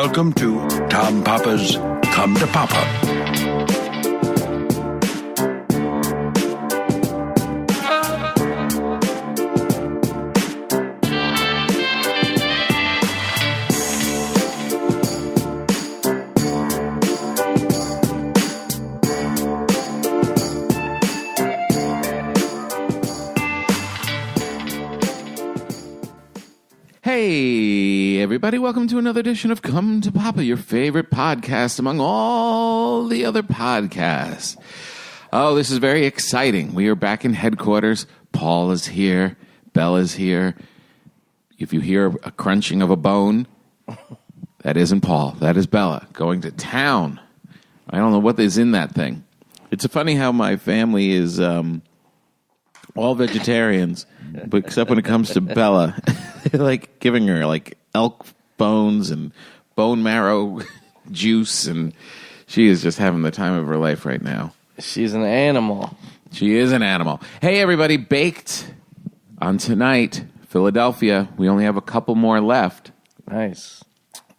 Welcome to Tom Papa's Come to Papa. Hey, everybody, welcome to another edition of Come to Papa, your favorite podcast among all the other podcasts. Oh, this is very exciting. We are back in headquarters. Paul is here. Bella's here. If you hear a crunching of a bone, that isn't Paul. That is Bella going to town. I don't know what is in that thing. It's funny how my family is all vegetarians, but except when it comes to Bella. Like giving her like elk bones and bone marrow juice, and she is just having the time of her life right now. She's an animal. She is an animal. Hey, everybody, baked on tonight, Philadelphia. We only have a couple more left. Nice.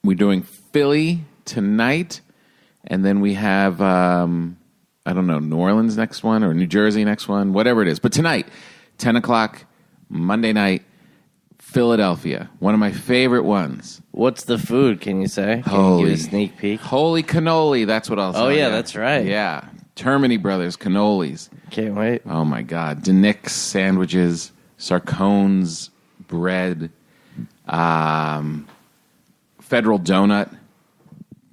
We're doing Philly tonight, and then we have, I don't know, New Orleans next one or New Jersey next one, whatever it is. But tonight, 10 o'clock, Monday night, Philadelphia, one of my favorite ones. What's the food, can you say? Can you give a sneak peek? Holy cannoli, that's what I'll say. Oh, yeah, that's right. Yeah, Termini Brothers cannolis. Can't wait. Oh, my God. DeNick's sandwiches, Sarcone's bread, Federal Donut.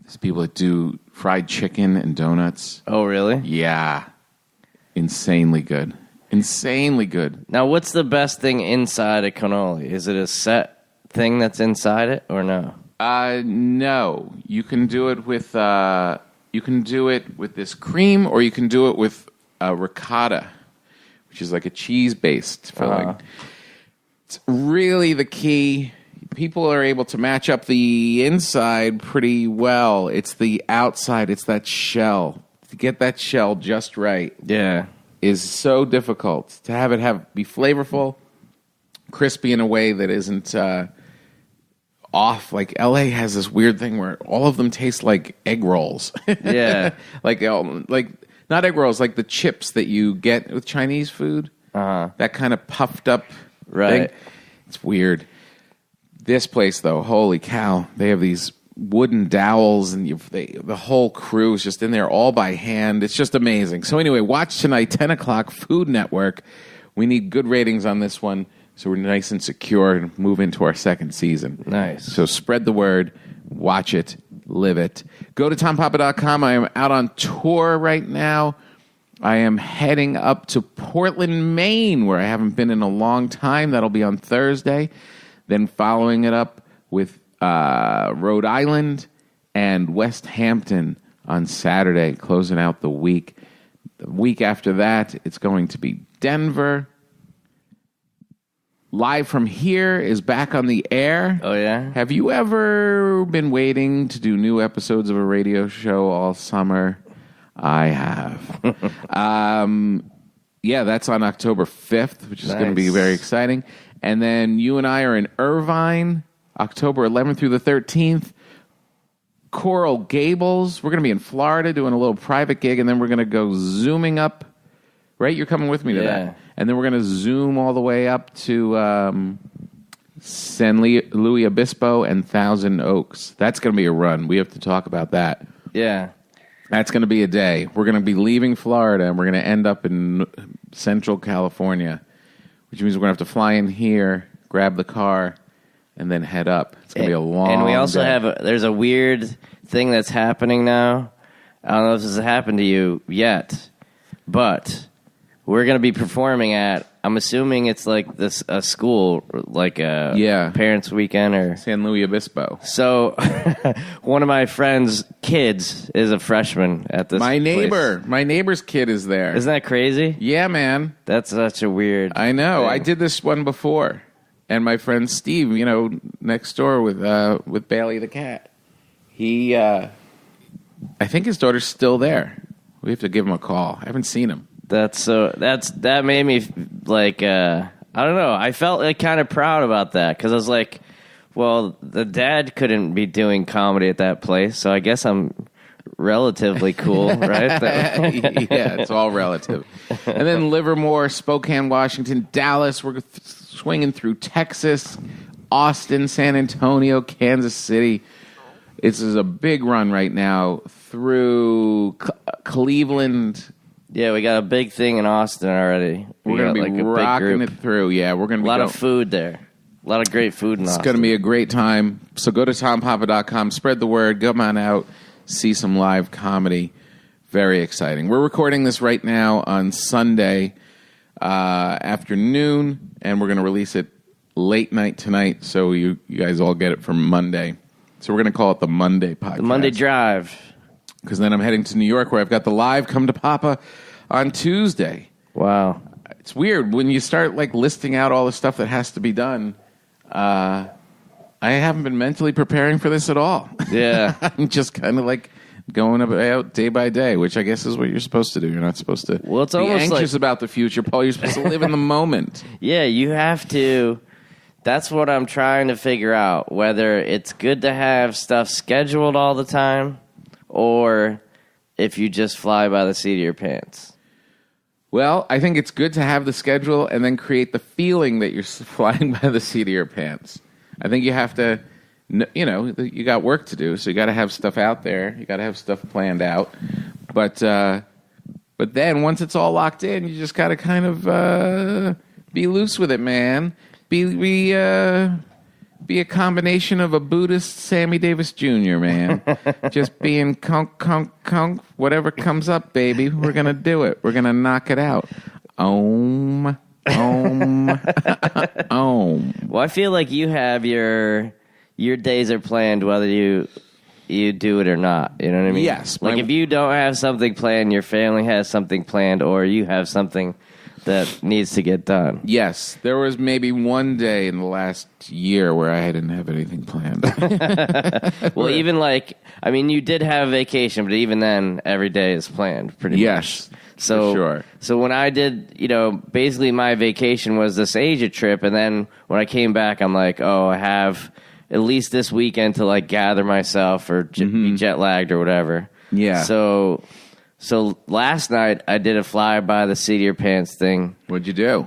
There's people that do fried chicken and donuts. Oh, really? Yeah. Insanely good. Insanely good. Now, what's the best thing inside a cannoli? Is it a set thing that's inside it, or no? No. You can do it with this cream, or you can do it with ricotta, which is like a cheese-based filling. It's really the key. People are able to match up the inside pretty well. It's the outside. It's that shell. To get that shell just right. Yeah. Is so difficult to have it be flavorful, crispy in a way that isn't off. Like LA has this weird thing where all of them taste like egg rolls. Yeah, like not egg rolls, like the chips that you get with Chinese food. That kind of puffed up right thing. It's weird. This place though, holy cow! They have these wooden dowels, and the whole crew is just in there all by hand. It's just amazing. So anyway, watch tonight, 10 o'clock, Food Network. We need good ratings on this one, so we're nice and secure and move into our second season. Nice. So spread the word, watch it, live it. Go to tompapa.com. I am out on tour right now. I am heading up to Portland, Maine, where I haven't been in a long time. That'll be on Thursday. Then following it up with Rhode Island and West Hampton on Saturday, closing out the week. The week after that, it's going to be Denver. Live from Here is back on the air. Oh, yeah? Have you ever been waiting to do new episodes of a radio show all summer? I have. Yeah, that's on October 5th, which is going to be very exciting. And then you and I are in Irvine, October 11th through the 13th. Coral Gables. We're going to be in Florida doing a little private gig, and then we're going to go zooming up. Right? You're coming with me to that. And then we're going to zoom all the way up to San Luis Obispo and Thousand Oaks. That's going to be a run. We have to talk about that. Yeah. That's going to be a day. We're going to be leaving Florida, and we're going to end up in Central California, which means we're going to have to fly in here, grab the car, and then head up. It's going to be a long And we also day. there's a weird thing that's happening now. I don't know if this has happened to you yet, but we're going to be performing at, I'm assuming it's like a school, like a parents' weekend or San Luis Obispo. So one of my friend's kids is a freshman at this My place. neighbor's kid is there. Isn't that crazy? Yeah, man. That's such a weird I know. thing. I did this one before. And my friend Steve, next door with Bailey the cat. He I think his daughter's still there. We have to give him a call. I haven't seen him. That made me like I don't know. I felt like kind of proud about that because I was like, Well, the dad couldn't be doing comedy at that place, so I guess I'm relatively cool, right? Yeah, it's all relative. And then Livermore, Spokane, Washington, Dallas. We're swinging through Texas, Austin, San Antonio, Kansas City. This is a big run right now through Cleveland. Yeah, we got a big thing in Austin already. We're going to be rocking it through. Yeah, we're going to be a lot of food there. A lot of great food in Austin. It's going to be a great time. So go to tompapa.com, spread the word, come on out, see some live comedy. Very exciting. We're recording this right now on Sunday afternoon, and we're going to release it late night tonight, so you guys all get it for Monday. So we're going to call it the Monday podcast. The Monday Drive. Because then I'm heading to New York, where I've got the live Come to Papa on Tuesday. Wow. It's weird when you start listing out all the stuff that has to be done. I haven't been mentally preparing for this at all. Yeah. I'm just kind of going about day by day, which I guess is what you're supposed to do. You're not supposed to it's be anxious about the future, Paul. You're supposed to live in the moment. Yeah, you have to. That's what I'm trying to figure out, whether it's good to have stuff scheduled all the time or if you just fly by the seat of your pants. Well, I think it's good to have the schedule and then create the feeling that you're flying by the seat of your pants. I think you have to, you got work to do, so you got to have stuff out there. You got to have stuff planned out. But then once it's all locked in, you just got to kind of be loose with it, man. Be a combination of a Buddhist Sammy Davis Jr., man. Just being conk, whatever comes up, baby. We're going to do it. We're going to knock it out. Om. Well, I feel like you have your days are planned whether you do it or not. You know what I mean? Yes. If you don't have something planned, your family has something planned, or you have something that needs to get done. Yes. There was maybe one day in the last year where I didn't have anything planned. Well, even you did have a vacation, but even then, every day is planned pretty much. Yes. So, for sure. So when I did, basically my vacation was this Asia trip, and then when I came back, I'm like, I have at least this weekend to gather myself or be jet lagged or whatever. Yeah. So last night I did a fly by the seat of your pants thing. What'd you do?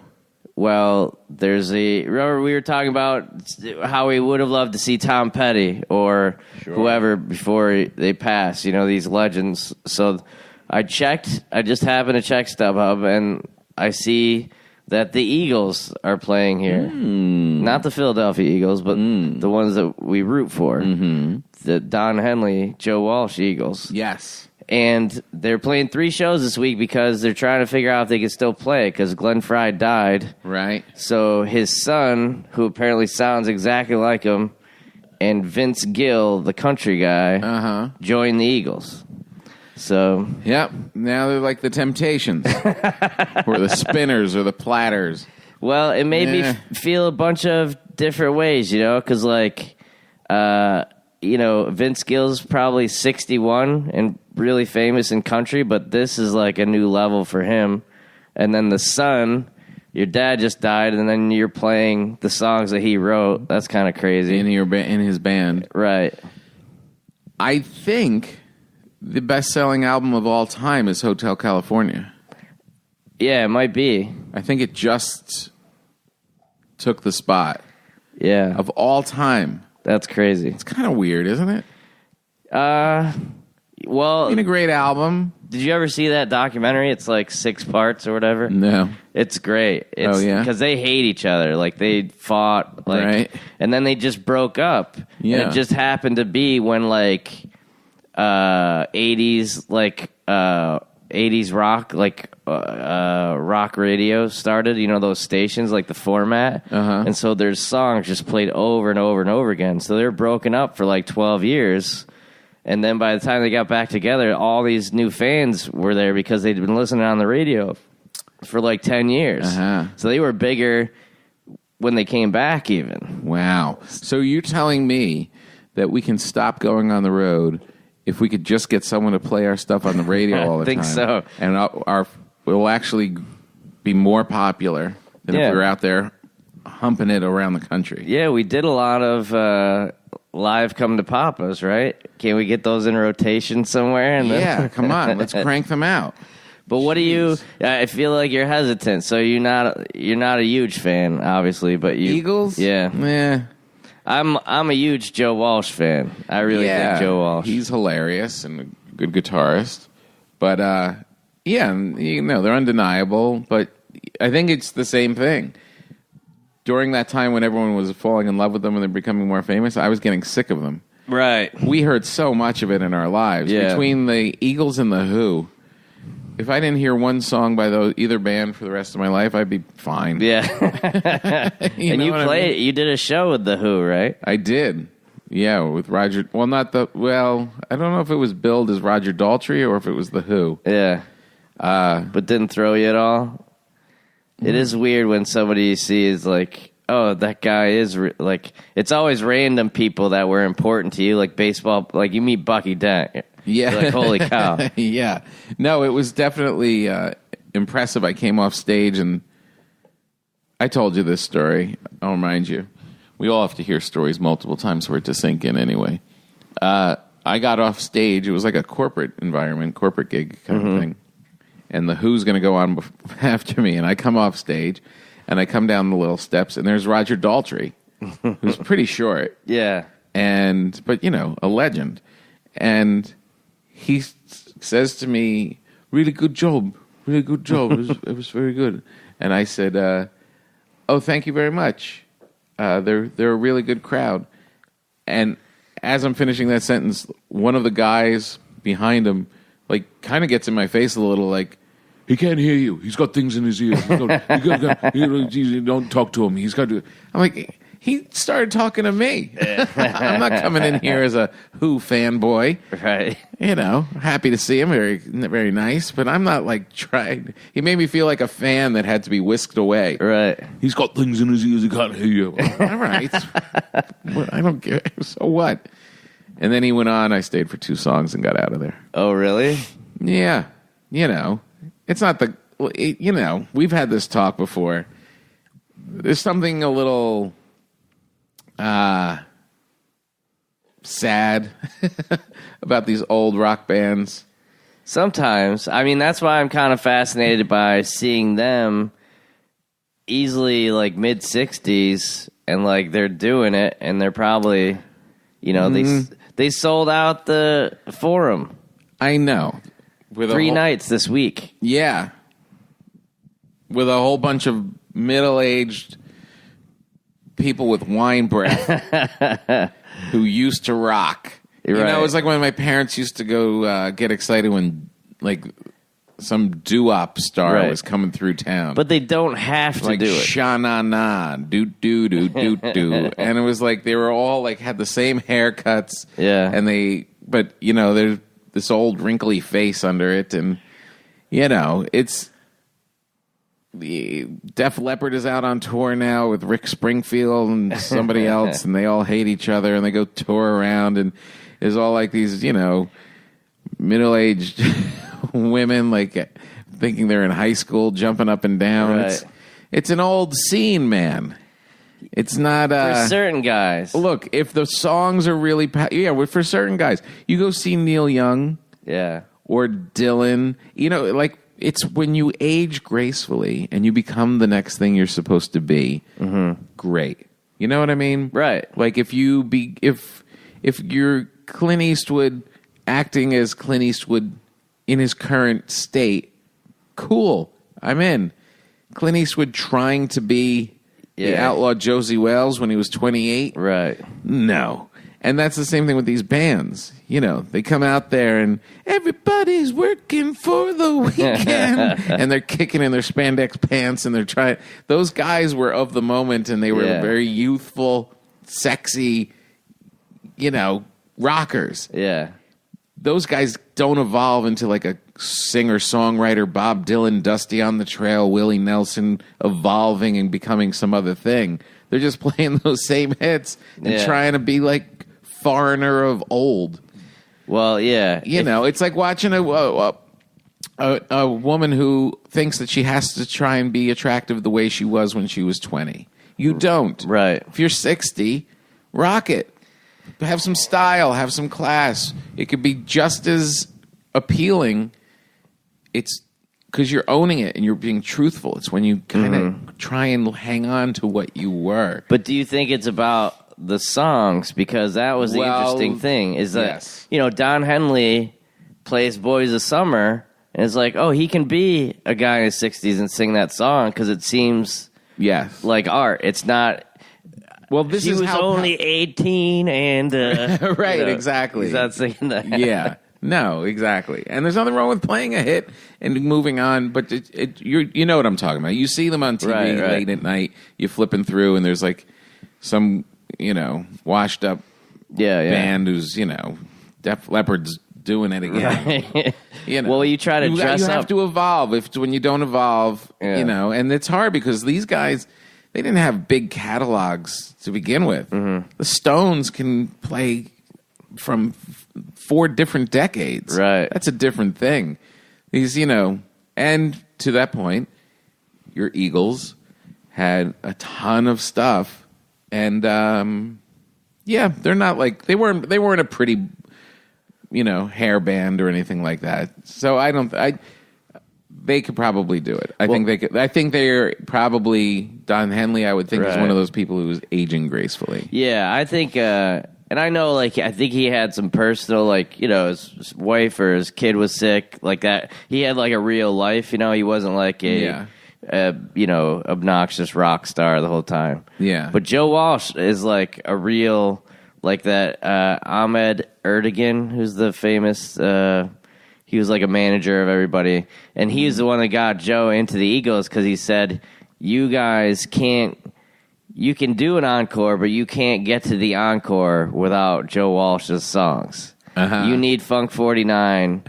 Well, remember we were talking about how we would have loved to see Tom Petty or whoever before they pass, these legends. So I just happened to check StubHub, and I see that the Eagles are playing here. Not the Philadelphia Eagles, but the ones that we root for. The Don Henley, Joe Walsh Eagles. Yes. And they're playing 3 shows this week because they're trying to figure out if they can still play because Glenn Frey died. Right. So his son, who apparently sounds exactly like him, and Vince Gill, the country guy, joined the Eagles. So, yep. Now they're like the Temptations, or the Spinners, or the Platters. Well, it made me feel a bunch of different ways, because Vince Gill's probably 61 and really famous in country, but this is a new level for him. And then the son, your dad just died, and then you're playing the songs that he wrote. That's kind of crazy. In his band. Right. I think the best-selling album of all time is Hotel California. Yeah, it might be. I think it just took the spot. Yeah. Of all time. That's crazy. It's kind of weird, isn't it? Well, a great album. Did you ever see that documentary? It's 6 parts or whatever. No. It's great. Oh, yeah? Because they hate each other. They fought. Right. And then they just broke up. Yeah. And it just happened to be when 80s 80s rock rock radio started, those stations, the format. And so there's songs just played over and over and over again. So they were broken up for 12 years, and then by the time they got back together, all these new fans were there because they'd been listening on the radio for 10 years. So they were bigger when they came back even. Wow. So you're telling me that we can stop going on the road if we could just get someone to play our stuff on the radio all the time. I think so. And we'll actually be more popular than if we were out there humping it around the country. Yeah, we did a lot of live Come to Papa's, right? Can we get those in rotation somewhere? And Yeah, come on, let's crank them out. But what do you? I feel like you're hesitant. So you're not a huge fan, obviously. But you Eagles? Yeah. I'm a huge Joe Walsh fan. I really think Joe Walsh. He's hilarious and a good guitarist. But they're undeniable. But I think it's the same thing. During that time when everyone was falling in love with them and they're becoming more famous, I was getting sick of them. Right. We heard so much of it in our lives. Yeah. Between the Eagles and the Who, if I didn't hear one song by either band for the rest of my life, I'd be fine. Yeah. You You did a show with the Who, right? I did. Yeah, with Roger. Well, I don't know if it was billed as Roger Daltrey or if it was the Who. Yeah. But didn't throw you at all? It is weird when somebody you see is like, oh, that guy is it's always random people that were important to you, like baseball. Like you meet Bucky Dent. Yeah. You're like, holy cow. Yeah. No, it was definitely impressive. I came off stage and I told you this story. I'll remind you. We all have to hear stories multiple times for it to sink in anyway. I got off stage. It was like a corporate environment, corporate gig kind of thing. And the Who's going to go on after me. And I come off stage, and I come down the little steps, and there's Roger Daltrey, who's pretty short. Yeah. But, a legend. And he says to me, really good job. Really good job. It was very good. And I said, oh, thank you very much. They're a really good crowd. And as I'm finishing that sentence, one of the guys behind him, kind of gets in my face a little, like, he can't hear you. He's got things in his ears. Don't talk to him. He's got to. I'm like, he started talking to me. I'm not coming in here as a Who fanboy. Right. Happy to see him. Very, very nice. But I'm not trying. He made me feel like a fan that had to be whisked away. Right. He's got things in his ears. He can't hear you. All right. But I don't care. So what? And then he went on. I stayed for 2 songs and got out of there. Oh, really? Yeah. It's not we've had this talk before. There's something a little sad about these old rock bands. Sometimes. I mean, that's why I'm kind of fascinated by seeing them easily mid-60s and they're doing it and they're probably, they sold out the Forum. I know. With 3 nights this week. Yeah. With a whole bunch of middle-aged people with wine breath who used to rock. Right. It was like when my parents used to go get excited when, some doo-wop star was coming through town. But they don't have to do it. Sha-na-na, do-do-do-do-do. And it was they were all, had the same haircuts. Yeah. And there's this old wrinkly face under it, and it's the Def Leppard is out on tour now with Rick Springfield and somebody else, and they all hate each other, and they go tour around, and there's all these middle-aged women thinking they're in high school, jumping up and down. Right. It's an old scene, man. It's not for certain guys. Look, if the songs are really for certain guys, you go see Neil Young, or Dylan. It's when you age gracefully and you become the next thing you're supposed to be. Mm-hmm. Great, you know what I mean? Right. If you're Clint Eastwood acting as Clint Eastwood in his current state, cool. I'm in. Clint Eastwood trying to be the outlaw Josie Wales when he was 28? Right. No. And that's the same thing with these bands. They come out there and everybody's working for the weekend. And they're kicking in their spandex pants and they're trying. Those guys were of the moment and they were very youthful, sexy, rockers. Yeah. Those guys don't evolve into a singer-songwriter, Bob Dylan, Dusty on the Trail, Willie Nelson, evolving and becoming some other thing. They're just playing those same hits and trying to be Foreigner of old. Well, yeah. It's like watching a woman who thinks that she has to try and be attractive the way she was when she was 20. You don't. Right. If you're 60, rock it. Have some style, have some class. It could be just as appealing. It's because you're owning it and you're being truthful. It's when you kind of try and hang on to what you were. But do you think it's about the songs? Because that was the interesting thing, is that, Don Henley plays Boys of Summer, and it's like, oh, he can be a guy in his 60s and sing that song because it seems like art. It's not... Well, this she is was only 18 and... right, exactly. He's not singing that. Yeah. No, exactly. And there's nothing wrong with playing a hit and moving on, but you know what I'm talking about. You see them on TV late at night, you're flipping through, and there's like some, washed up band who's, Def Leppard's doing it again. Right. Well, you try to dress up. You have to evolve. When you don't evolve, and it's hard because these guys, they didn't have big catalogs to begin with. Mm-hmm. The Stones can play from 4 different decades. Right. That's a different thing. These, and to that point, your Eagles had a ton of stuff, and they're not like they weren't a pretty, hair band or anything like that. So they could probably do it. I think they could. I think they're probably Don Henley. I would think is one of those people who's aging gracefully. Yeah, I think. And I know, I think he had some personal, his wife or his kid was sick, like that. He had, a real life, He wasn't like a obnoxious rock star the whole time. Yeah. But Joe Walsh is, a real, that Ahmed Erdogan, who's the famous, he was, a manager of everybody. And he's the one that got Joe into the Eagles because he said, you guys can't. You can do an encore, but you can't get to the encore without Joe Walsh's songs. Uh-huh. You need Funk 49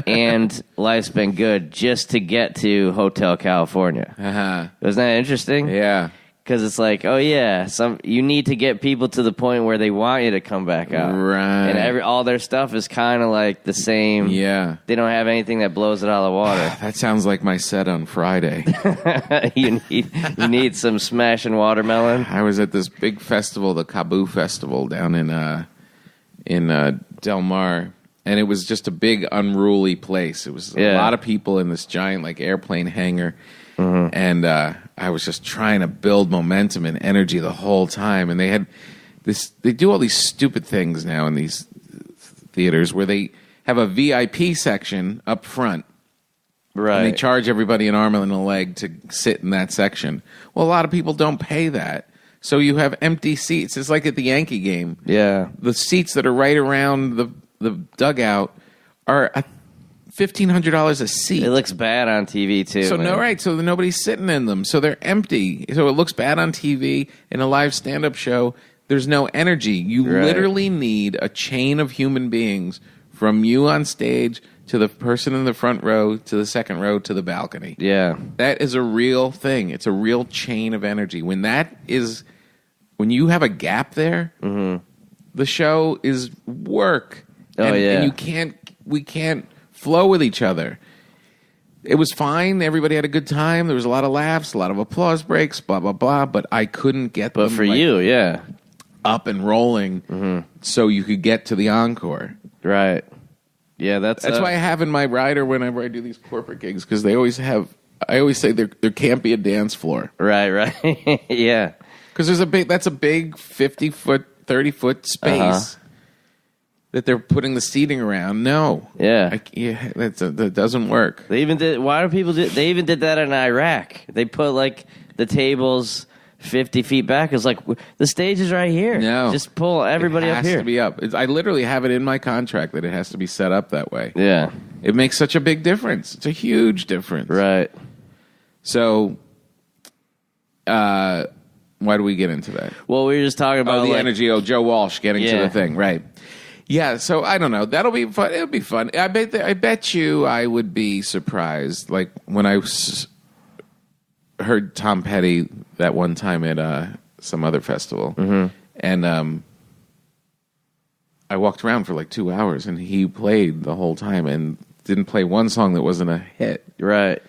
and Life's Been Good just to get to Hotel California. Uh-huh. Wasn't that interesting? Yeah. Because it's like, oh yeah, you need to get people to the point where they want you to come back out, right? And all their stuff is kind of like the same. Yeah, they don't have anything that blows it out of the water. That sounds like my set on Friday. you need some Smashing Watermelon. I was at this big festival, the Kaboo Festival, down in Del Mar, and it was just a big unruly place. It was a lot of people in this giant airplane hangar. Mm-hmm. And I was just trying to build momentum and energy the whole time. And they do all these stupid things now in these theaters where they have a VIP section up front. Right. And they charge everybody an arm and a leg to sit in that section. Well, a lot of people don't pay that. So you have empty seats. It's like at the Yankee game. Yeah. The seats that are right around the dugout are $1,500 a seat. It looks bad on TV too. So so nobody's sitting in them. So they're empty. So it looks bad on TV. In a live stand-up show, there's no energy. You literally need a chain of human beings from you on stage to the person in the front row to the second row to the balcony. Yeah. That is a real thing. It's a real chain of energy. When you have a gap there, the show is work. And we can't flow with each other. It was fine. Everybody had a good time. There was a lot of laughs, a lot of applause breaks, blah, blah, blah. But I couldn't get them up and rolling so you could get to the encore. Right. Yeah, that's why I have in my rider whenever I do these corporate gigs, because I always say there can't be a dance floor. Right. Yeah. Because that's a big 50-foot, 30-foot space. That they're putting the seating around. No. Yeah. That doesn't work. They even did. Why do people do? They even did that in Iraq. They put the tables 50 feet back. It's like the stage is right here. No. Just pull everybody up here. It has to be up. I literally have it in my contract that it has to be set up that way. Yeah. It makes such a big difference. It's a huge difference. Right. So, why do we get into that? Well, we were just talking about the energy. Joe Walsh getting to the thing. Right. Yeah, so I don't know. That'll be fun. It'll be fun. I bet you I would be surprised. Like when I heard Tom Petty that one time at some other festival, and I walked around for 2 hours, and he played the whole time and didn't play one song that wasn't a hit. Right.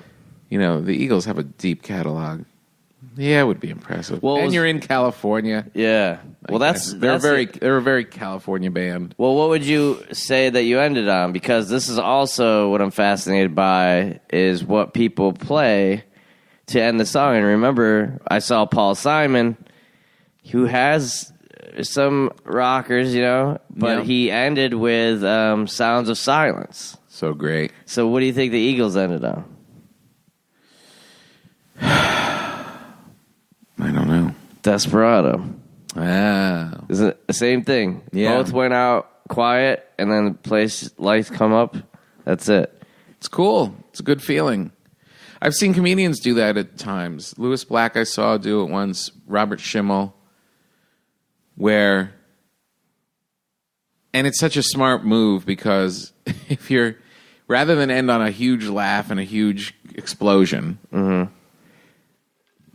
The Eagles have a deep catalog. Yeah, it would be impressive. Well, and you're in California. Yeah. Well, They're a very California band. Well, what would you say that you ended on? Because this is also what I'm fascinated by is what people play to end the song. And remember, I saw Paul Simon, who has some rockers, but he ended with Sounds of Silence. So great. So what do you think the Eagles ended on? I don't know. Desperado. Ah. Is it the same thing? Yeah. Both went out quiet, and then the lights come up. That's it. It's cool. It's a good feeling. I've seen comedians do that at times. Louis Black I saw do it once. Robert Schimmel. And it's such a smart move because if you're, rather than end on a huge laugh and a huge explosion,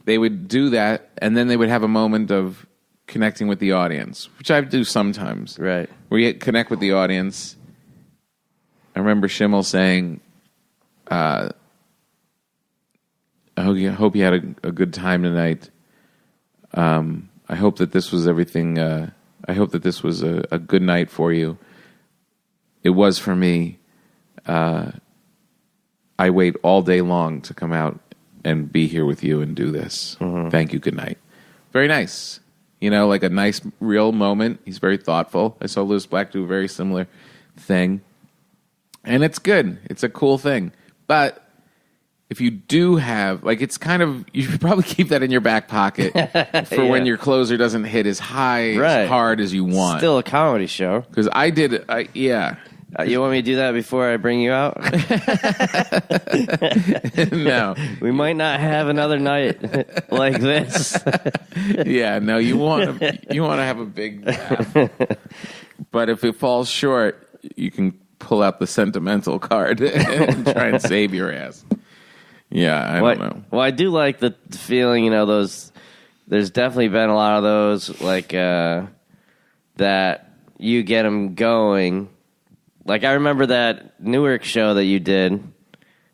they would do that, and then they would have a moment of connecting with the audience, which I do sometimes. Right. Where you connect with the audience. I remember Schimmel saying, I hope you had a good time tonight. I hope that this was everything. I hope that this was a good night for you. It was for me. I wait all day long to come out and be here with you and do this. Thank you. Good night. Very nice. Like a nice, real moment. He's very thoughtful. I saw Louis Black do a very similar thing. And it's good. It's a cool thing. But if you do have, it's kind of, you should probably keep that in your back pocket for when your closer doesn't hit as hard as you want. Still a comedy show. Because I did, yeah. You want me to do that before I bring you out? No. We might not have another night like this. Yeah, no, you want to have a big laugh. But if it falls short, you can pull out the sentimental card and try and save your ass. Yeah, I don't know. Well, I do like the feeling, those, there's definitely been a lot of those, that you get them going. Like, I remember that Newark show that you did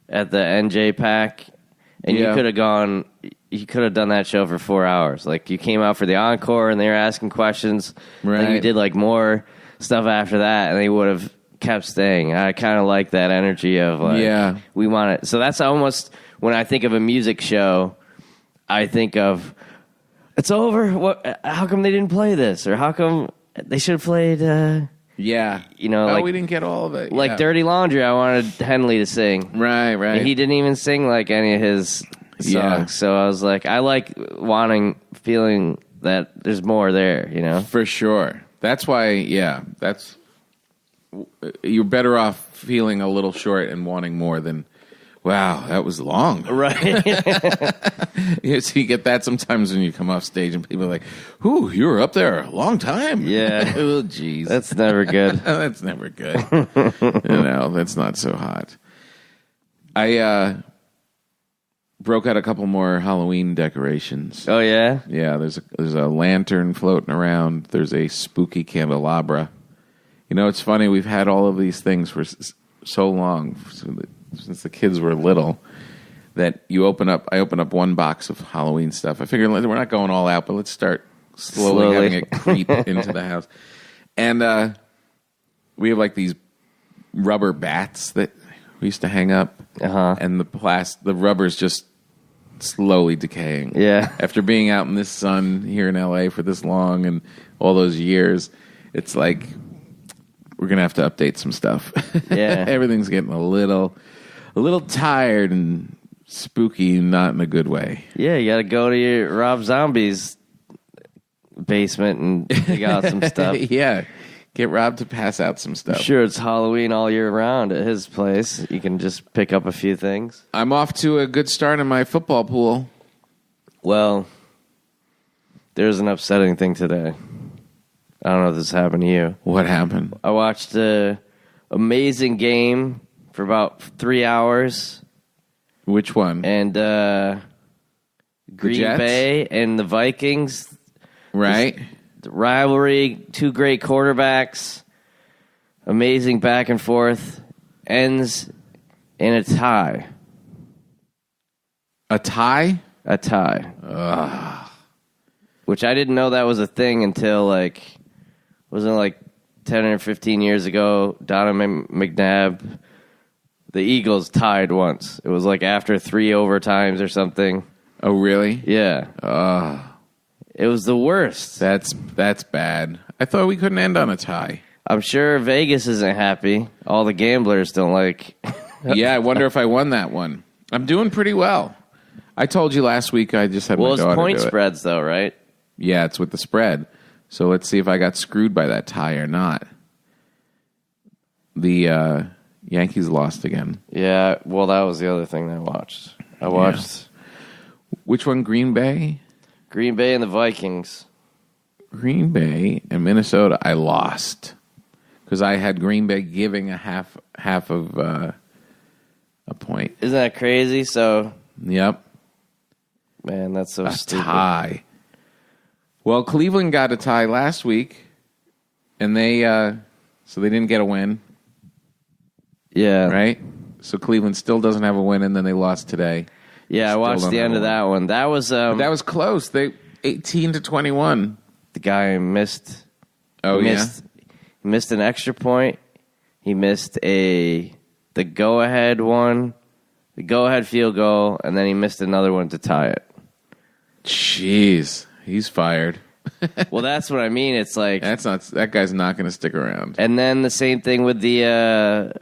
at the NJ Pack, and you could have done that show for 4 hours. Like, you came out for the encore, and they were asking questions. Right. And you did, more stuff after that, and they would have kept staying. I kind of like that energy of, we want it. So that's almost, when I think of a music show, I think of, it's over. What? How come they didn't play this? Or how come they should have played... Yeah. We didn't get all of it. Like Dirty Laundry, I wanted Henley to sing. Right. And he didn't even sing like any of his songs. Yeah. So I was like, I like feeling that there's more there, For sure. That's why, you're better off feeling a little short and wanting more than, wow, that was long. Right. So you get that sometimes when you come off stage and people are like, "Ooh, you were up there a long time." Yeah. Oh, jeez. That's never good. That's never good. That's not so hot. I broke out a couple more Halloween decorations. Oh, yeah? Yeah, there's a lantern floating around. There's a spooky candelabra. It's funny. We've had all of these things for so long, since the kids were little, that I open up one box of Halloween stuff. I figured we're not going all out, but let's start slowly. Having it creep into the house. And we have these rubber bats that we used to hang up, and the rubber's just slowly decaying. Yeah. After being out in this sun here in LA for this long and all those years, it's like we're gonna have to update some stuff. Yeah. Everything's getting a little tired and spooky, not in a good way. Yeah, you got to go to your Rob Zombie's basement and dig out some stuff. Yeah, get Rob to pass out some stuff. I'm sure it's Halloween all year round at his place. You can just pick up a few things. I'm off to a good start in my football pool. Well, there's an upsetting thing today. I don't know if this happened to you. What happened? I watched an amazing game for about 3 hours. Which one? And Green Bay and the Vikings. Right. The rivalry, two great quarterbacks, amazing back and forth, ends in a tie. A tie? A tie. Ugh. Which I didn't know that was a thing until, like, wasn't it like 10 or 15 years ago, Donovan McNabb, the Eagles tied once. It was like after 3 overtimes or something. Oh, really? Yeah. It was the worst. That's bad. I thought we couldn't end on a tie. I'm sure Vegas isn't happy. All the gamblers don't like. Yeah, I wonder if I won that one. I'm doing pretty well. I told you last week I just had my daughter Well, it's point do it. spreads, though, right? Yeah, it's with the spread. So let's see if I got screwed by that tie or not. The Yankees lost again. Yeah, well, that was the other thing I watched. I watched Which one? Green Bay? Green Bay and the Vikings. Green Bay and Minnesota. I lost because I had Green Bay giving a half of a point. Isn't that crazy? So, Yep. man, that's so A stupid. tie. Well, Cleveland got a tie last week, and so they didn't get a win, Yeah. right? So Cleveland still doesn't have a win, and then they lost today. Yeah, I Still watched don't the have end a of that one. That was But that was close. They 18-21. the guy missed. Oh, he yeah? missed an extra point. He missed the go-ahead one, the go-ahead field goal, and then he missed another one to tie it. Jeez. He's fired. Well, that's what I mean. It's like, That guy's not going to stick around. and then the same thing with the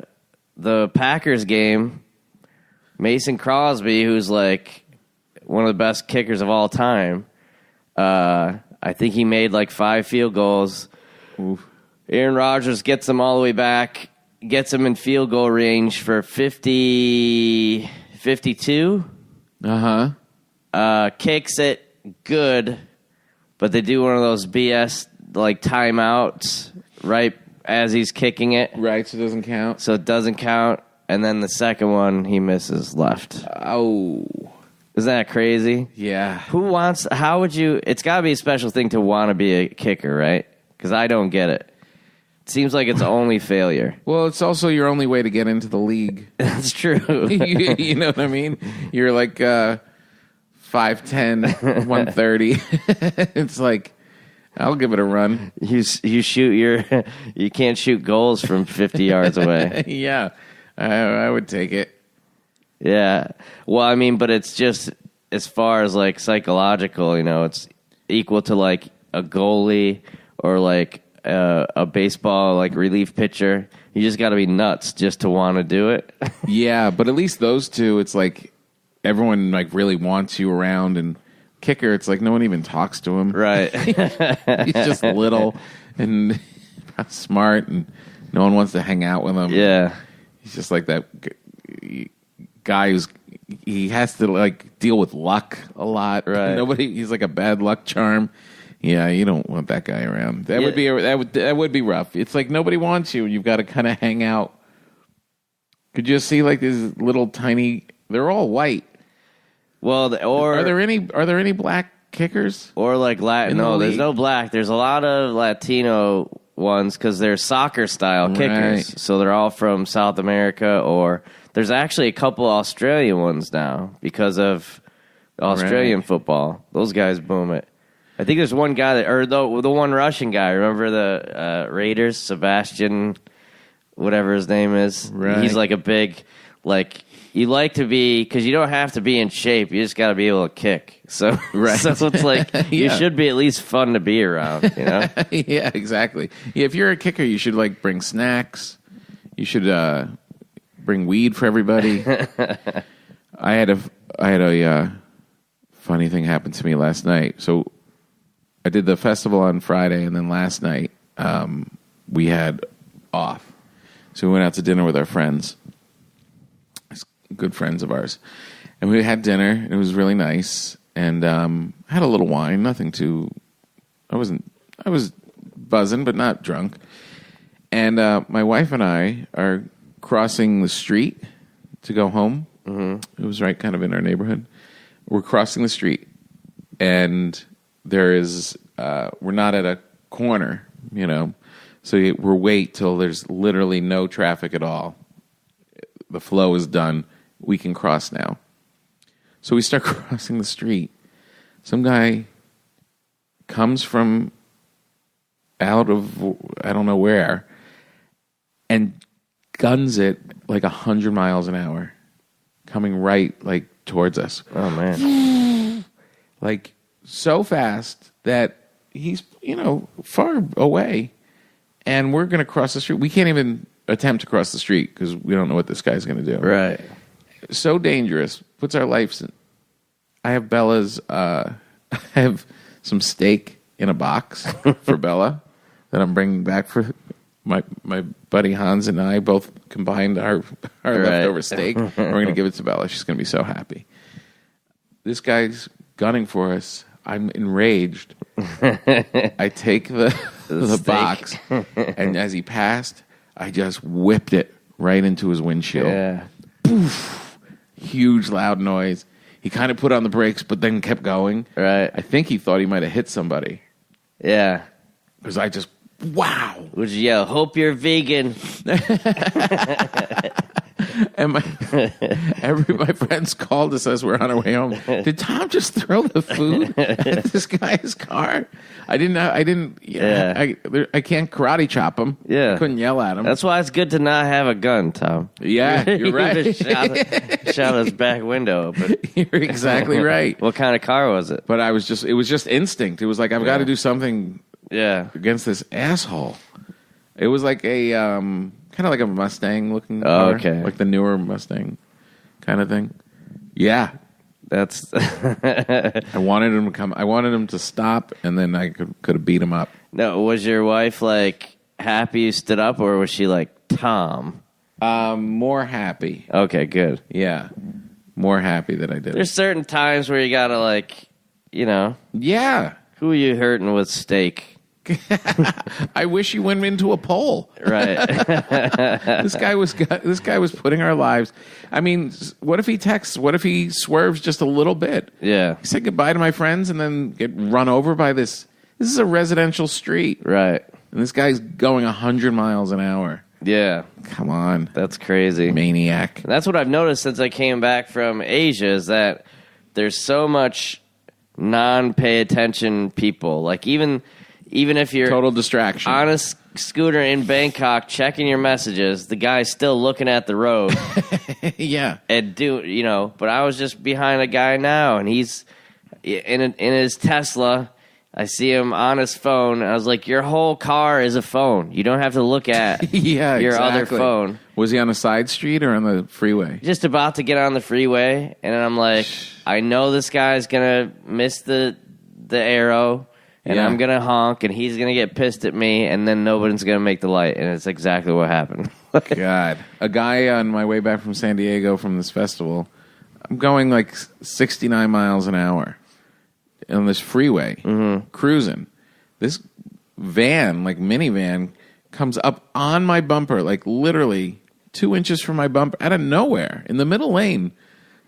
Packers game. Mason Crosby, who's like one of the best kickers of all time, I think he made like 5 field goals. Oof. Aaron Rodgers gets them all the way back, gets them in field goal range for 52. Uh-huh. Kicks it good, but they do one of those BS like timeouts right as he's kicking it, Right, so it doesn't count. so it doesn't count. And then the second one, he misses left. Oh. Isn't that crazy? Yeah. How would you, it's got to be a special thing to want to be a kicker, right? Because I don't get it. It seems like it's only failure. Well, it's also your only way to get into the league. That's true. You know what I mean? You're like 5'10", 130. It's like, I'll give it a run. You shoot you can't shoot goals from 50 yards away. Yeah, I would take it. Yeah. Well, I mean, but it's just as far as like psychological, it's equal to like a goalie or like a baseball like relief pitcher. You just got to be nuts just to want to do it. Yeah, but at least those two, it's like everyone like really wants you around, and kicker, it's like no one even talks to him. Right. He's just little and smart, and no one wants to hang out with him. Yeah. He's just like that guy he has to like deal with luck a lot. Right. He's like a bad luck charm. Yeah, you don't want that guy around. That would be rough. It's like nobody wants you. You've got to kind of hang out. Could you see like these little tiny? They're all white. Well, Are there any black kickers? Or like Latin. In the No, there's league? no black. There's a lot of Latino ones because they're soccer style kickers. Right. So they're all from South America, or there's actually a couple Australian ones now because of Australian football. Those guys boom it. I think there's one guy or the one Russian guy. Remember the Raiders, Sebastian, whatever his name is. Right. He's like a big, like you like to be because you don't have to be in shape. You just got to be able to kick. So Right. So it's like you Yeah. should be at least fun to be around. Yeah, exactly. Yeah, if you're a kicker, you should like bring snacks. You should bring weed for everybody. I had a funny thing happen to me last night. So I did the festival on Friday, and then last night we had off. So we went out to dinner with our friends, good friends of ours, and we had dinner. And it was really nice, and had a little wine. Nothing too. I was buzzing, but not drunk. And my wife and I are crossing the street to go home. Mm-hmm. It was right kind of in our neighborhood. We're crossing the street, and there is we're not at a corner, so we're wait till there's literally no traffic at all. The flow is done. We can cross now. So we start crossing the street. Some guy comes from out of, I don't know where, and guns it like 100 miles an hour, coming right like towards us. Oh, man. Like so fast that he's, far away, and we're going to cross the street. We can't even attempt to cross the street because we don't know what this guy's going to do. Right. So dangerous. Puts our lives in. I have Bella's, I have some steak in a box for Bella that I'm bringing back for my buddy Hans and I both combined our leftover steak. And we're going to give it to Bella. She's going to be so happy. This guy's gunning for us. I'm enraged. I take the box, and as he passed, I just whipped it right into his windshield. Yeah. Poof! Huge loud noise. He kind of put on the brakes, but then kept going. Right. I think he thought he might have hit somebody. Yeah. Because I just, wow. Would you yell, hope you're vegan? And my friends called us as we're on our way home. Did Tom just throw the food at this guy's car? I can't karate chop him. Yeah. I couldn't yell at him. That's why it's good to not have a gun, Tom. Yeah, you're right. Shot his back window open. You're exactly right. What kind of car was it? But it was just instinct. It was like, I've got to do something against this asshole. It was like a kind of like a Mustang looking car. Okay. Like the newer Mustang kind of thing. Yeah. That's I wanted him to come. I wanted him to stop, and then I could have beat him up. No, was your wife like happy you stood up, or was she like, Tom? More happy. Okay, good. Yeah. More happy that I did There's certain times where you gotta like, Yeah. who are you hurting with steak? I wish he went into a pole. Right. This guy was putting our lives. I mean, what if he texts? What if he swerves just a little bit? Yeah. He said goodbye to my friends and then get run over by this. This is a residential street. Right. And this guy's going 100 miles an hour. Yeah. Come on. That's crazy. Maniac. And that's what I've noticed since I came back from Asia is that there's so much non-pay attention people. Like even if you're Total distraction. on a scooter in Bangkok checking your messages, the guy's still looking at the road. Yeah. And but I was just behind a guy now, and he's in his Tesla. I see him on his phone. I was like, your whole car is a phone. You don't have to look at your other phone. Was he on a side street or on the freeway? Just about to get on the freeway, and I'm like, I know this guy's going to miss the arrow. And I'm going to honk, and he's going to get pissed at me, and then nobody's going to make the light. And it's exactly what happened. God. A guy on my way back from San Diego from this festival, I'm going like 69 miles an hour on this freeway, cruising. This van, like minivan, comes up on my bumper, like literally 2 inches from my bumper, out of nowhere, in the middle lane,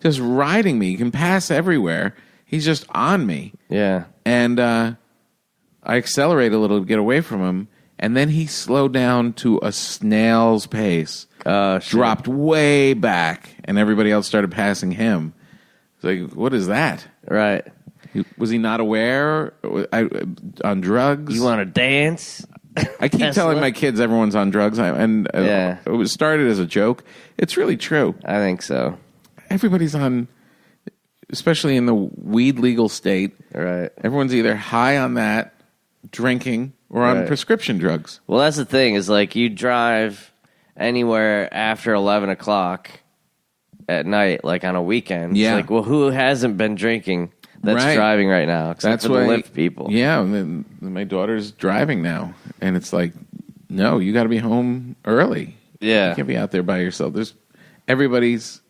just riding me. You can pass everywhere. He's just on me. Yeah. And I accelerate a little to get away from him, and then he slowed down to a snail's pace. Dropped way back, and everybody else started passing him. It's like, what is that? Right. Was he not aware? On drugs? You want to dance? I keep telling my kids everyone's on drugs, it was started as a joke. It's really true. I think so. Everybody's on, especially in the weed legal state. Right. Everyone's either high on that, drinking, or on prescription drugs. Well, that's the thing, is like you drive anywhere after 11 o'clock at night, like on a weekend. Yeah. It's like, well, who hasn't been drinking that's driving right now? Except for the Lyft people. Yeah, and then my daughter's driving now, and it's like, no, you got to be home early. Yeah. You can't be out there by yourself. Everybody's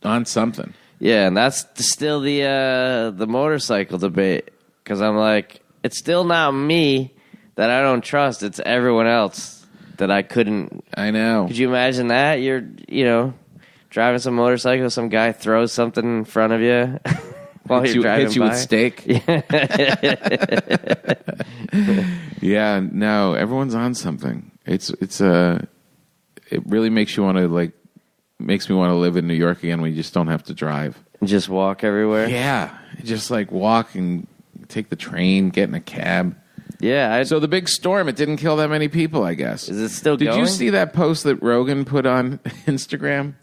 on something. Yeah, and that's still the motorcycle debate, because I'm like, it's still not me that I don't trust. It's everyone else that I couldn't. I know. Could you imagine that? You're, driving some motorcycle, some guy throws something in front of you while you're driving hits you by. with steak. Yeah, no, everyone's on something. It really makes you want to makes me want to live in New York again. We just don't have to drive. Just walk everywhere? Yeah. Just like walk and take the train, get in a cab. Yeah. So the big storm, it didn't kill that many people, I guess. Is it still going? Did you see that post that Rogan put on Instagram?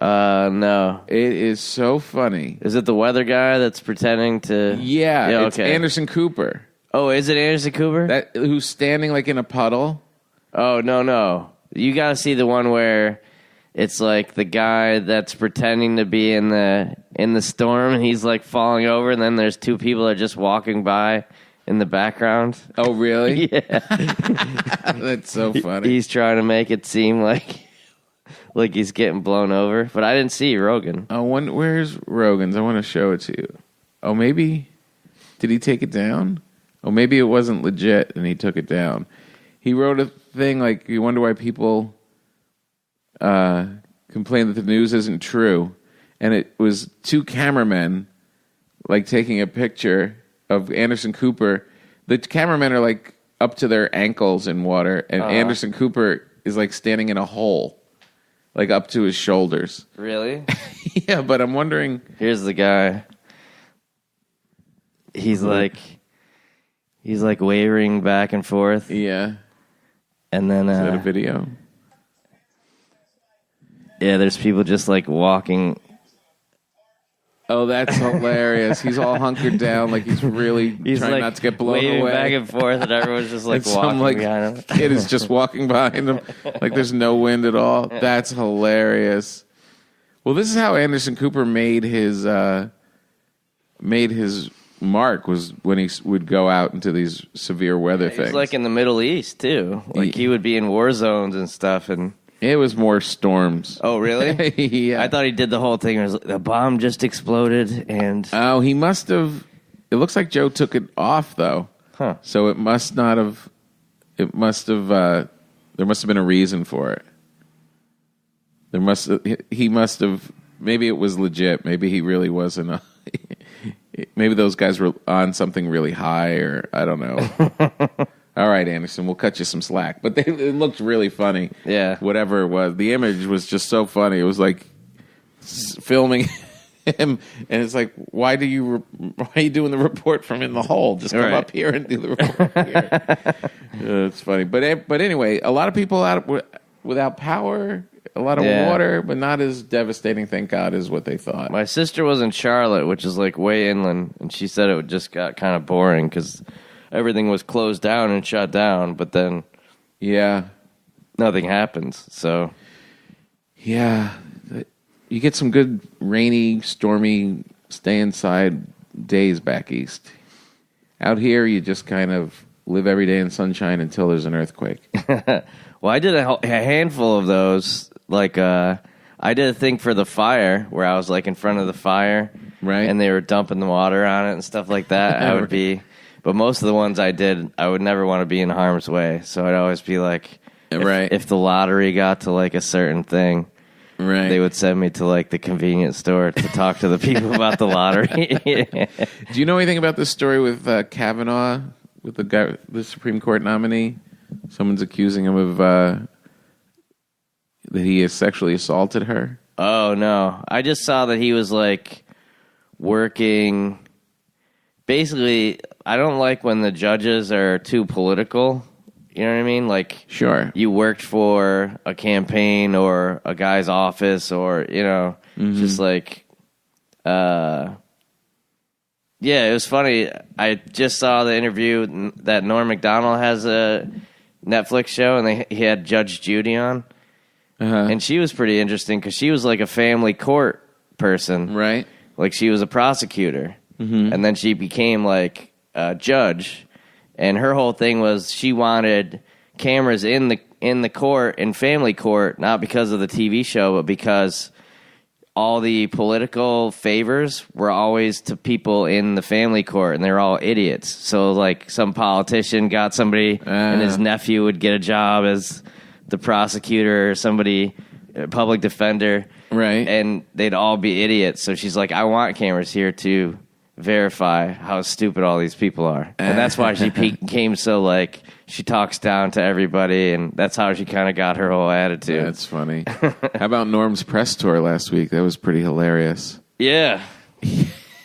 No. It is so funny. Is it the weather guy that's pretending to... Yeah, it's Anderson Cooper. Oh, is it Anderson Cooper? Who's standing like in a puddle? Oh, no. You got to see the one where it's like the guy that's pretending to be in the storm, and he's like falling over, and then there's two people that are just walking by in the background. Oh, really? Yeah. That's so funny. He's trying to make it seem like he's getting blown over, but I didn't see Rogan. Oh, where's Rogan's? I want to show it to you. Oh, maybe... Did he take it down? Oh, maybe it wasn't legit, and he took it down. He wrote a thing like, you wonder why people complain that the news isn't true. And it was two cameramen like taking a picture of Anderson Cooper. The cameramen are like up to their ankles in water, and Anderson Cooper is like standing in a hole, like up to his shoulders. Really? Yeah, but I'm wondering... Here's the guy. He's like wavering back and forth. Yeah. And then... Is that a video? Yeah, there's people just like walking. Oh, that's hilarious. He's all hunkered down like he's really trying like not to get blown waving away. back and forth, and everyone's just like and walking some like behind him. kid is just walking behind him like there's no wind at all. That's hilarious. Well, this is how Anderson Cooper made his mark, was when he would go out into these severe weather things. He's like in the Middle East too. Like he would be in war zones and stuff, and it was more storms. Oh, really? Yeah. I thought he did the whole thing. It was like, the bomb just exploded, and oh, he must have. It looks like Joe took it off though. Huh? So it must not have. It must have. There must have been a reason for it. There must. He must have. Maybe it was legit. Maybe he really wasn't. Maybe those guys were on something really high, or I don't know. All right, Anderson, we'll cut you some slack. But it looked really funny. Yeah. Whatever it was. The image was just so funny. It was like filming him, and it's like, why are you doing the report from in the hole? Just come up here and do the report here. It's funny. But anyway, a lot of people without power, a lot of water, but not as devastating, thank God, as what they thought. My sister was in Charlotte, which is like way inland, and she said it just got kind of boring because everything was closed down and shut down, but then nothing happens. So yeah, you get some good rainy, stormy, stay inside days back east. Out here, you just kind of live every day in sunshine until there's an earthquake. Well, I did a handful of those. Like, I did a thing for the fire where I was like in front of the fire, right? And they were dumping the water on it and stuff like that. I would be, but most of the ones I did, I would never want to be in harm's way. So I'd always be like, if the lottery got to like a certain thing, right, they would send me to like the convenience store to talk to the people about the lottery. Do you know anything about this story with Kavanaugh, with the guy, the Supreme Court nominee? Someone's accusing him of that he has sexually assaulted her. Oh, no. I just saw that he was, like, working... Basically, I don't like when the judges are too political. You know what I mean? Like, sure, you worked for a campaign or a guy's office or, you know, just like... Yeah, it was funny. I just saw the interview that Norm Macdonald has a Netflix show, and he had Judge Judy on. And she was pretty interesting because she was like a family court person. Right. Like she was a prosecutor. And then she became like a judge. And her whole thing was she wanted cameras in the court, in family court, not because of the TV show, but because all the political favors were always to people in the family court, and they're all idiots. So like some politician got somebody and his nephew would get a job as the prosecutor or somebody, public defender, right? And they'd all be idiots. So she's like, I want cameras here to verify how stupid all these people are. And that's why she became so like, she talks down to everybody, and that's how she kind of got her whole attitude. That's funny. How about Norm's press tour last week? That was pretty hilarious. Yeah.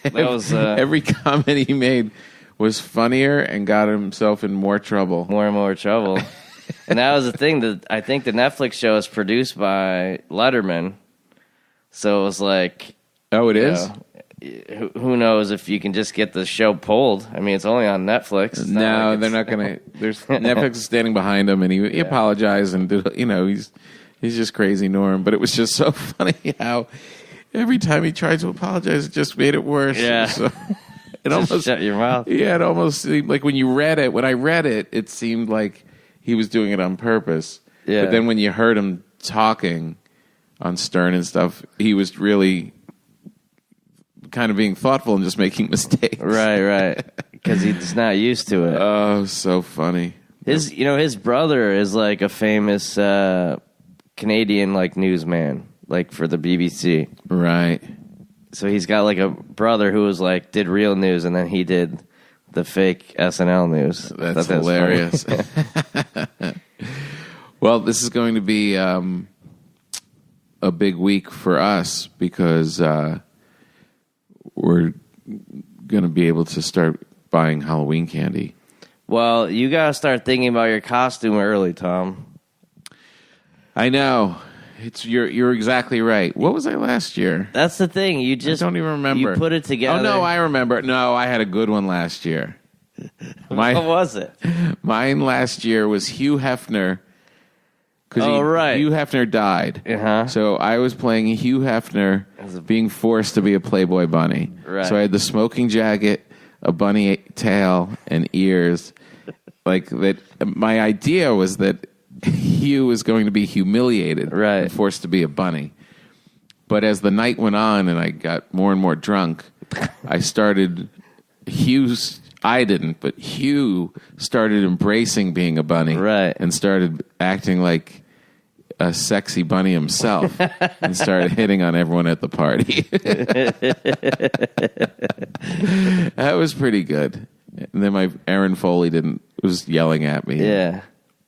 That was every comment he made was funnier and got himself in more trouble. more and more trouble. And that was the thing that I think the Netflix show is produced by Letterman. So it was like, Oh, it is? who knows if you can just get the show pulled? I mean, it's only on Netflix. It's No, like they're not going to. There's Netflix is standing behind him, and he apologized, and he's just crazy Norm. But it was just so funny how every time he tried to apologize, it just made it worse. Yeah. So, it Just almost shut your mouth. Yeah, it almost seemed like when I read it, it seemed like he was doing it on purpose. Yeah. But then when you heard him talking on Stern and stuff, he was really kind of being thoughtful and just making mistakes. Right. Because he's not used to it. Oh, so funny. His brother is like a famous Canadian like newsman, like for the BBC. Right. So he's got like a brother who was like did real news, and then he did the fake SNL news. That's hilarious. Well, this is going to be a big week for us because we're going to be able to start buying Halloween candy. Well, you gotta start thinking about your costume early, Tom. I know. You're exactly right. What was I last year? That's the thing. You just I don't even remember. You put it together. Oh no, I remember. No, I had a good one last year. What was it? Mine last year was Hugh Hefner. Right. Hugh Hefner died. Uh-huh. So I was playing Hugh Hefner being forced to be a Playboy bunny. Right. So I had the smoking jacket, a bunny tail, and ears. Like that. My idea was that Hugh was going to be humiliated and forced to be a bunny. But as the night went on and I got more and more drunk, I started I didn't, but Hugh started embracing being a bunny and started acting like a sexy bunny himself and started hitting on everyone at the party. That was pretty good. And then my Aaron Foley was yelling at me. Yeah.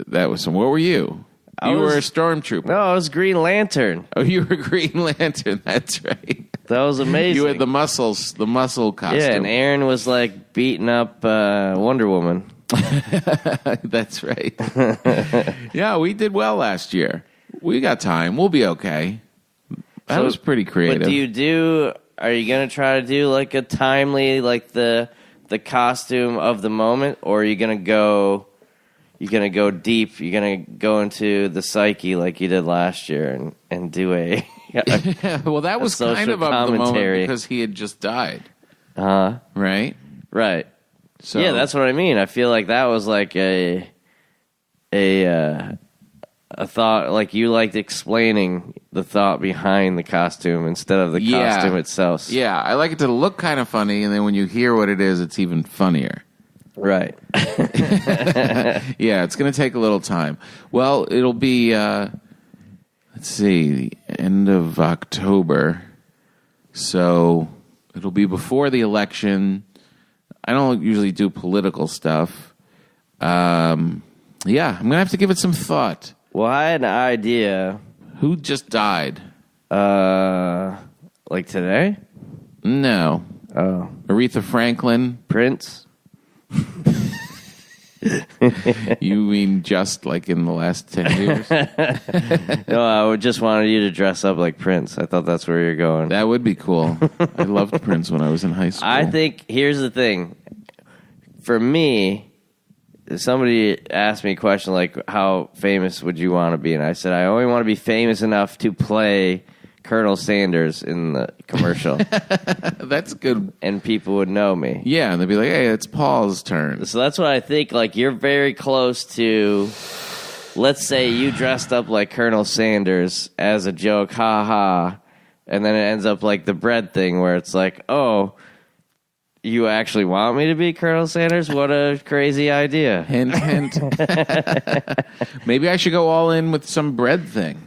What were you? You were a stormtrooper. No, I was Green Lantern. Oh, you were Green Lantern. That's right. That was amazing. You had the muscle costume. Yeah, and Aaron was like beating up Wonder Woman. That's right. Yeah, we did well last year. We got time. We'll be okay. That was pretty creative. But are you going to try to do like a timely, like the costume of the moment, or are you going to go... You're going to go deep. You're going to go into the psyche like you did last year and do a well, that was kind of up the moment because he had just died. Right? Right. So, yeah, that's what I mean. I feel like that was like a thought, like you liked explaining the thought behind the costume instead of the costume itself. Yeah, I like it to look kind of funny, and then when you hear what it is, it's even funnier. Right. Yeah, it's going to take a little time. Well, it'll be, let's see, the end of October. So it'll be before the election. I don't usually do political stuff. Yeah, I'm going to have to give it some thought. Well, I had an idea. Who just died? Like today? No. Oh. Aretha Franklin. Prince? You mean just like in the last 10 years? No, I just wanted you to dress up like Prince. I thought that's where you're going. That would be cool. I loved Prince when I was in high school. I think, here's the thing. For me, somebody asked me a question like, how famous would you want to be? And I said, I only want to be famous enough to play Colonel Sanders in the commercial. That's good. And people would know me. Yeah, and they'd be like, hey, it's Paul's turn. So that's what I think. Like, you're very close to, let's say you dressed up like Colonel Sanders as a joke, ha ha, and then it ends up like the bread thing where it's like, oh, you actually want me to be Colonel Sanders? What a crazy idea. Hint, hint. Maybe I should go all in with some bread thing.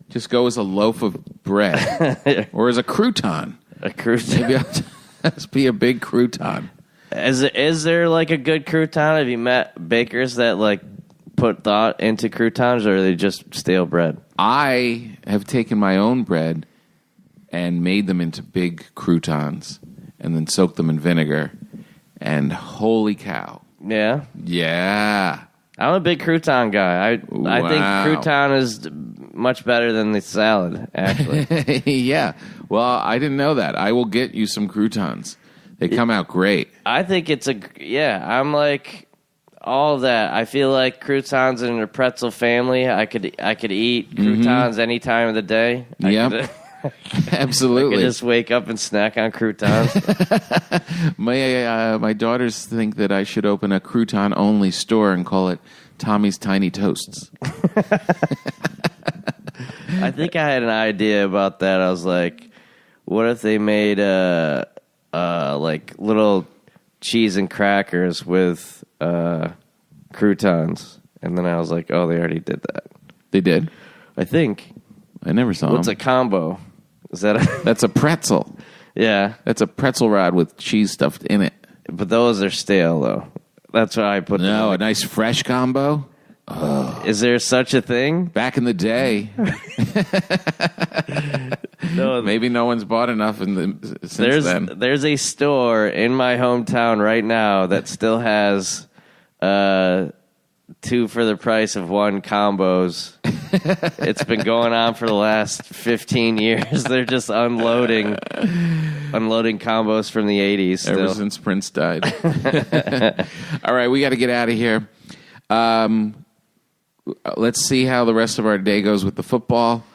Just go as a loaf of bread. Or as a crouton. A crouton. Maybe I'll just be a big crouton. Is there like a good crouton? Have you met bakers that like put thought into croutons, or are they just stale bread? I have taken my own bread and made them into big croutons and then soaked them in vinegar. And holy cow. Yeah? Yeah. I'm a big crouton guy. I think crouton is much better than the salad, actually. Yeah. Well, I didn't know that. I will get you some croutons. They come out great. I think I'm like all of that. I feel like croutons in a pretzel family. I could eat croutons any time of the day. Yeah. Absolutely. I could just wake up and snack on croutons. My daughters think that I should open a crouton-only store and call it Tommy's Tiny Toasts. I think I had an idea about that. I was like, what if they made like little cheese and crackers with croutons? And then I was like, oh, they already did that. They did? I think. I never saw What's them. a combo? Is that That's a pretzel. Yeah. That's a pretzel rod with cheese stuffed in it. But those are stale, though. That's why I put them. No, a nice fresh combo. Is there such a thing? Back in the day. No, Maybe no one's bought enough since then. There's a store in my hometown right now that still has 2 for the price of 1 combos. It's been going on for the last 15 years. They're just unloading combos from the 80s still. Ever since Prince died. All right, we got to get out of here. Let's see how the rest of our day goes with the football.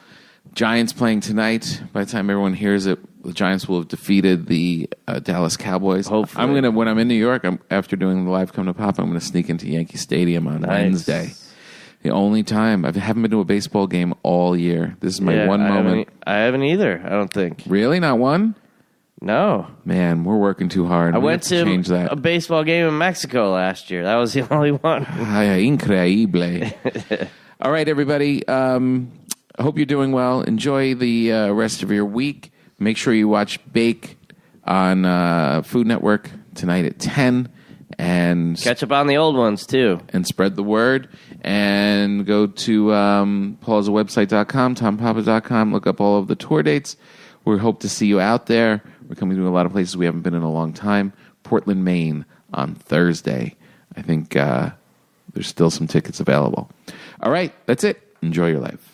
Giants playing tonight. By the time everyone hears it, the Giants will have defeated the Dallas Cowboys. Hopefully. When I'm in New York, after doing the live Come to Papa, I'm going to sneak into Yankee Stadium on Wednesday. The only time. I haven't been to a baseball game all year. This is my one moment. I haven't either, I don't think. Really? Not one? No. Man, we're working too hard. I went to change that. a baseball game in Mexico last year. That was the only one. Increíble. All right, everybody. I hope you're doing well. Enjoy the rest of your week. Make sure you watch Bake on Food Network tonight at 10. And catch up on the old ones, too. And spread the word. And go to paulswebsite.com, tompapa.com. Look up all of the tour dates. We hope to see you out there. We're coming to a lot of places we haven't been in a long time. Portland, Maine on Thursday. I think there's still some tickets available. All right, that's it. Enjoy your life.